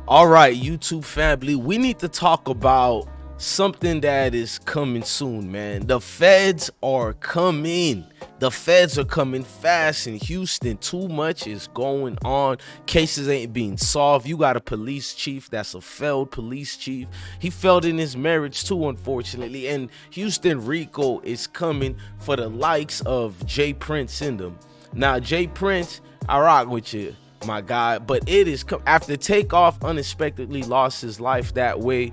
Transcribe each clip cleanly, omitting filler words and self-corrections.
All right, YouTube family, we need to talk about something that is coming soon, man. The feds are coming. The feds are coming fast in Houston. Too much is going on. Cases ain't being solved. You got a police chief that's a failed police chief. He failed in his marriage too, unfortunately. And Houston RICO is coming for the likes of Jay Prince in them. Now, Jay Prince, I rock with you, my guy, but it is after Takeoff unexpectedly lost his life that way.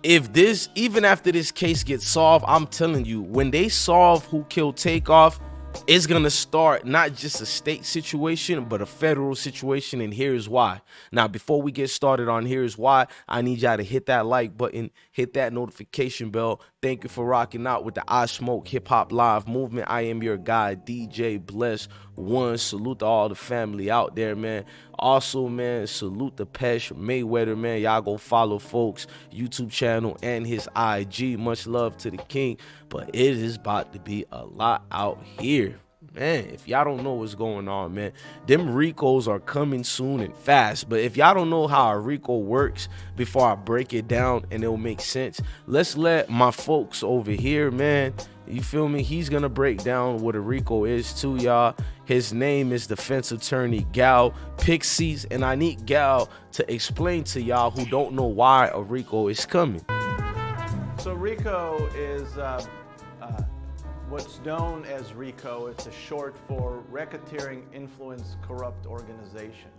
If this, even after this case gets solved, I'm telling you, when they solve who killed Takeoff, it's gonna start not just a state situation but a federal situation, and here's why. Now, before we get started on here's why, I need y'all to hit that like button, hit that notification bell. Thank you for rocking out with the I Smoke Hip Hop Live movement. I am your guy, DJ Bless One. Salute to all the family out there, man. Also, man, salute the Pesh Mayweather, man. Y'all go follow folks YouTube channel and his IG. Much love to the king, but it is about to be a lot out here, man. If y'all don't know what's going on, man, them RICOs are coming soon and fast. But if y'all don't know how a RICO works, before I break it down and it'll make sense, let's let my folks over here, man, you feel me, he's gonna break down what a RICO is to y'all. His name is defense attorney Gal Pixies, and I need Gal to explain to y'all who don't know why a RICO is coming. So RICO is what's known as RICO. It's a short for Racketeering Influence Corrupt Organization.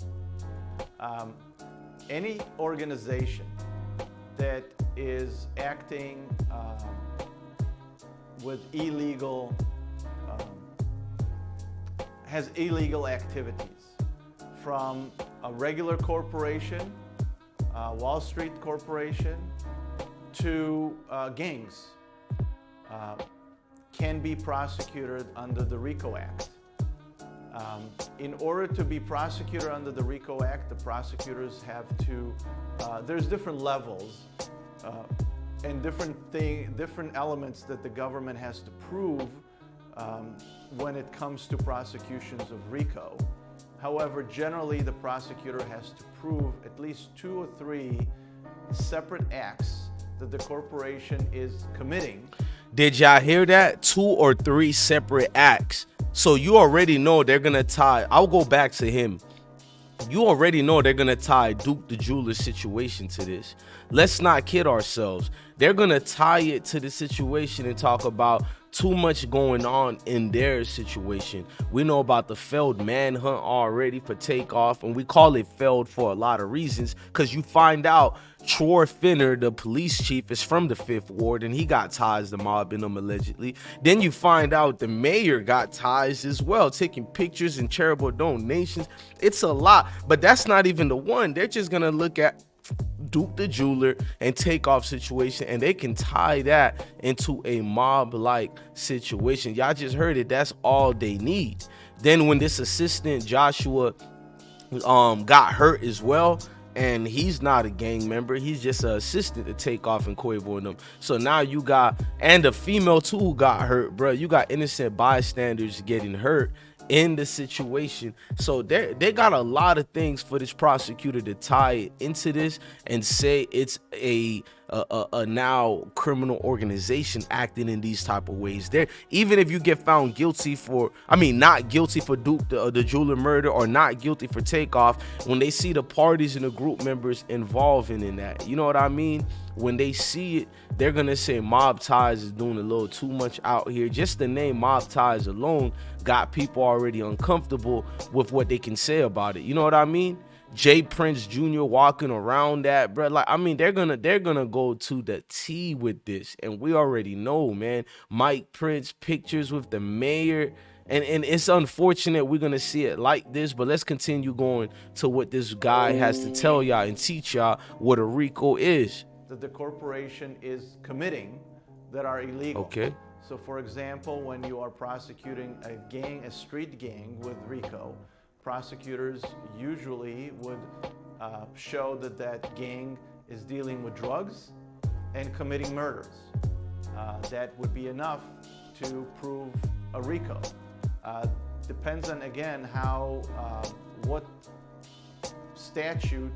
Any organization that is acting with illegal, has illegal activities, from a regular corporation, Wall Street corporation, to gangs, can be prosecuted under the RICO Act. In order to be prosecuted under the RICO Act, the prosecutors have to, there's different levels and different elements that the government has to prove when it comes to prosecutions of RICO. However, generally the prosecutor has to prove at least 2 or 3 separate acts that the corporation is committing. Did y'all hear that? 2 or 3 separate acts. So you already know they're gonna tie. I'll go back to him. You already know they're gonna tie Duke the Jeweler's situation to this. Let's not kid ourselves. They're gonna tie it to the situation and talk about too much going on in their situation. We know about the failed manhunt already for Takeoff, and we call it failed for a lot of reasons, because you find out Troy Finner, the police chief, is from the 5th Ward, and he got ties to mob in them allegedly. Then you find out the mayor got ties as well, taking pictures and charitable donations. It's a lot, but that's not even the one. They're just gonna look at Duke the Jeweler and Takeoff situation, and they can tie that into a mob-like situation. Y'all just heard it. That's all they need. Then when this assistant Joshua got hurt as well, and he's not a gang member, he's just an assistant to Takeoff and Quavo and them. So now you got, and the female too who got hurt, bro. You got innocent bystanders getting hurt in the situation. So they got a lot of things for this prosecutor to tie it into this and say it's a now criminal organization acting in these type of ways. There, even if you get found guilty for, I mean, not guilty for Duke the jeweler murder, or not guilty for Takeoff, when they see the parties and the group members involving in that, you know what I mean? When they see it, they're gonna say mob ties is doing a little too much out here. Just the name mob ties alone got people already uncomfortable with what they can say about it. You know what I mean? Jay Prince Jr. walking around that, bro. Like, I mean, they're gonna go to the T with this, and we already know, man. Mike Prince pictures with the mayor. And it's unfortunate we're gonna see it like this, but let's continue going to what this guy has to tell y'all and teach y'all what a RICO is. That the corporation is committing that are illegal. Okay. So for example, when you are prosecuting a gang, a street gang with RICO, prosecutors usually would show that that gang is dealing with drugs and committing murders. That would be enough to prove a RICO. Depends on, again, how what statute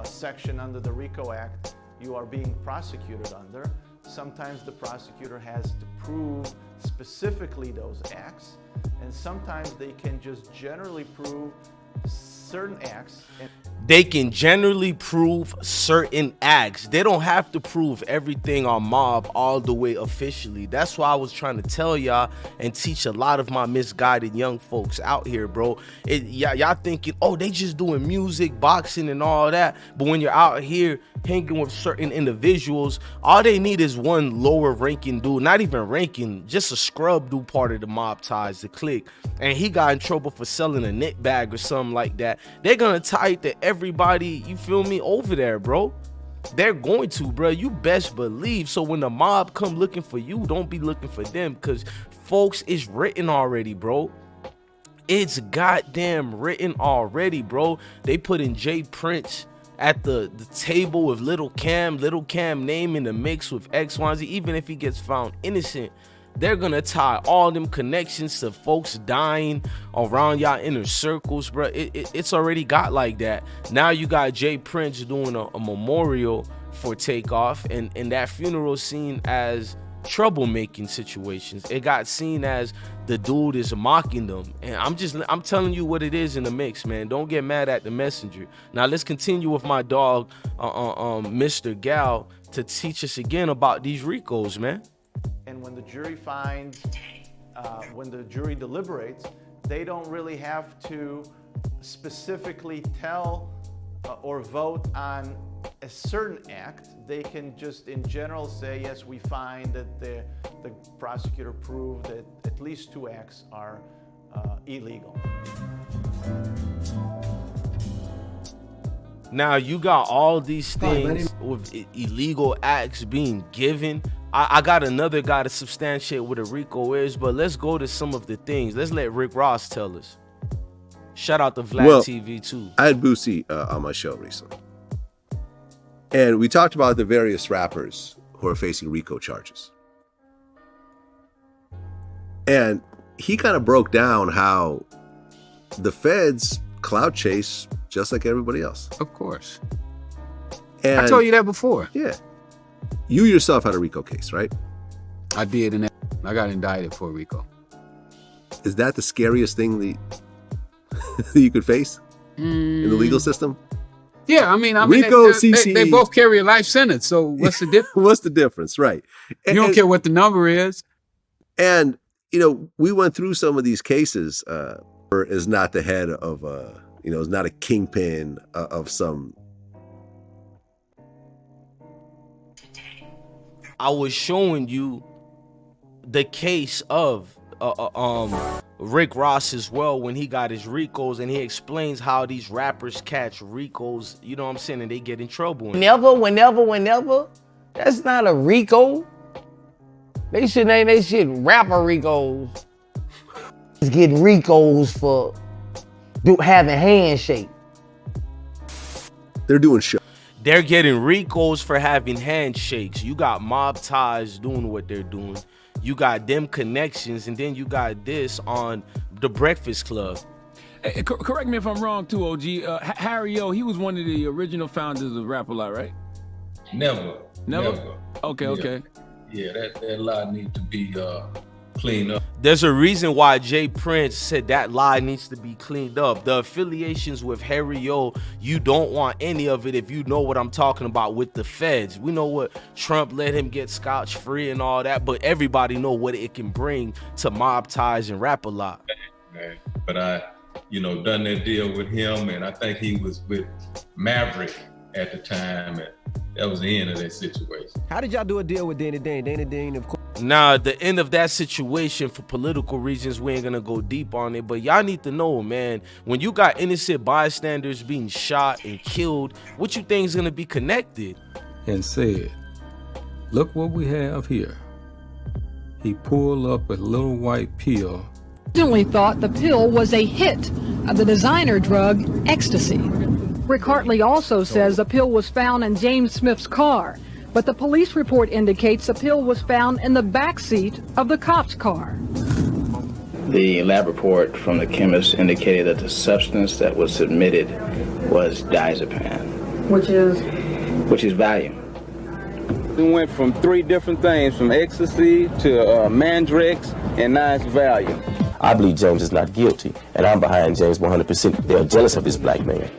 section under the RICO Act you are being prosecuted under. Sometimes the prosecutor has to prove specifically those acts, and sometimes they can just generally prove certain acts. They can generally prove certain acts. They don't have to prove everything on mob all the way officially. That's why I was trying to tell y'all and teach a lot of my misguided young folks out here, bro. Y'all thinking, oh, they just doing music, boxing, and all that. But when you're out here hanging with certain individuals, all they need is one lower ranking dude, not even ranking, just a scrub dude part of the mob ties, the clique. And he got in trouble for selling a knit bag or something like that. They're gonna tie it to everybody, you feel me, over there, bro. They're going to, bro. You best believe. So when the mob come looking for you, don't be looking for them, because folks, it's written already, bro. It's goddamn written already, bro. They put in Jay Prince at the table with Little Cam name in the mix with X, Y, Z. Even if he gets found innocent, they're gonna tie all them connections to folks dying around y'all inner circles, bro. It's already got like that. Now you got Jay Prince doing a memorial for Takeoff, and that funeral seen as troublemaking situations. It got seen as the dude is mocking them, and I'm telling you what it is in the mix, man. Don't get mad at the messenger. Now let's continue with my dog, Mr. Gal, to teach us again about these RICOs, man. And when the jury finds, when the jury deliberates, they don't really have to specifically tell or vote on a certain act. They can just in general say, yes, we find that the prosecutor proved that at least 2 acts are illegal. Now you got all these things with illegal acts being given. I got another guy to substantiate what a RICO is, but let's go to some of the things. Let's let Rick Ross tell us. Shout out to Vlad TV too. I had Boosie on my show recently, and we talked about the various rappers who are facing RICO charges. And he kind of broke down how the feds clout chase just like everybody else. Of course. And I told you that before. Yeah. You yourself had a RICO case, right? I did, and I got indicted for RICO. Is that the scariest thing that you could face in the legal system? Yeah, I mean, RICO, CC. They both carry a life sentence, so what's the difference? What's the difference, right? You don't care what the number is. And, you know, we went through some of these cases. Is not the head of, is not a kingpin of some. I was showing you the case of Rick Ross as well when he got his RICOs, and he explains how these rappers catch RICOs, you know what I'm saying, and they get in trouble. Whenever, that's not a RICO. They should name they shit rapper RICOs. It's getting RICOs for having handshake. They're doing show. They're getting RICOs for having handshakes. You got mob ties doing what they're doing. You got them connections, and then you got this on the Breakfast Club. Hey, correct me if I'm wrong too, OG. Harry O, he was one of the original founders of Rap-A-Lot, right? Never. Okay. Yeah, that lie needs to be cleaned up. There's a reason why Jay Prince said that lie needs to be cleaned up. The affiliations with Harry O, you don't want any of it if you know what I'm talking about with the feds. We know what Trump let him get scotch-free and all that, but everybody know what it can bring to mob ties and Rap-A-Lot. But I, done that deal with him, and I think he was with Maverick at the time, and that was the end of that situation. How did y'all do a deal with Danny Dane? Danny Dane, of course. Nah, the end of that situation, for political reasons, we ain't gonna go deep on it, but y'all need to know, man, when you got innocent bystanders being shot and killed, what you think is gonna be connected? And said, look what we have here. He pulled up a little white pill. Originally thought the pill was a hit of the designer drug ecstasy. Rick Hartley also says the pill was found in James Smith's car, but the police report indicates the pill was found in the back seat of the cop's car. The lab report from the chemist indicated that the substance that was submitted was diazepam. Which is Valium. We went from 3 different things, from ecstasy to Mandrex, and now it's Valium. I believe James is not guilty, and I'm behind James 100%. They are jealous of this black man.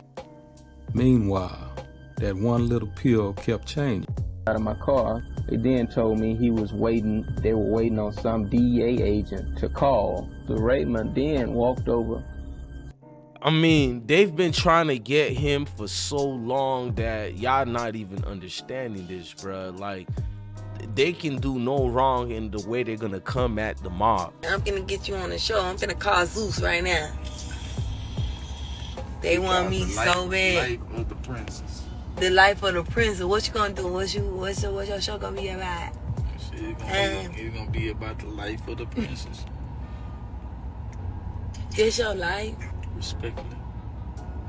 Meanwhile, that one little pill kept changing. Out of my car, they then told me they were waiting on some DEA agent to call. The Raymond then walked over. I mean, they've been trying to get him for so long that y'all not even understanding this, bruh. Like, they can do no wrong in the way they're gonna come at the mob. I'm gonna get you on the show. I'm gonna call Ssys right now. They want me so bad. Life of the princess. The life of the princess. What you gonna do? What's your show gonna be about? It's gonna be about the life of the princess. This your life? Respectfully.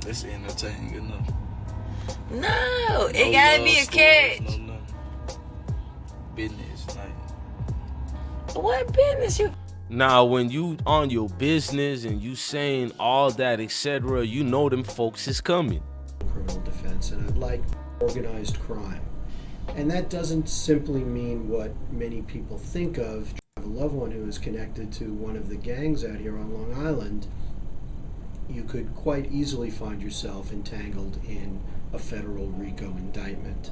That's entertaining enough. No, it gotta be a catch. No nothing. Business, like. What business you? Now, when you on your business and you saying all that, etc., you know them folks is coming. Criminal defense, and I'd like organized crime. And that doesn't simply mean what many people think of. I have a loved one who is connected to one of the gangs out here on Long Island. You could quite easily find yourself entangled in a federal RICO indictment.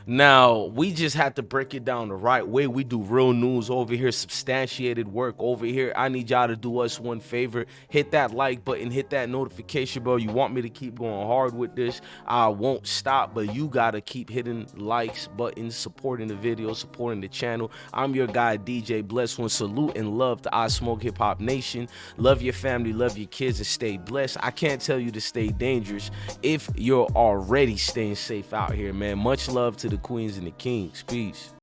Now, we just had to break it down the right way. We do real news over here, substantiated work over here. I need y'all to do us one favor. Hit that like button, hit that notification bell. You want me to keep going hard with this, I won't stop, but you got to keep hitting likes, buttons, supporting the video, supporting the channel. I'm your guy, DJ Bless One. Salute and love to I Smoke Hip Hop Nation. Love your family, love your kids, and stay blessed. I can't tell you to stay dangerous if you're already staying safe out here, man. Much love to the queens and the kings. Peace.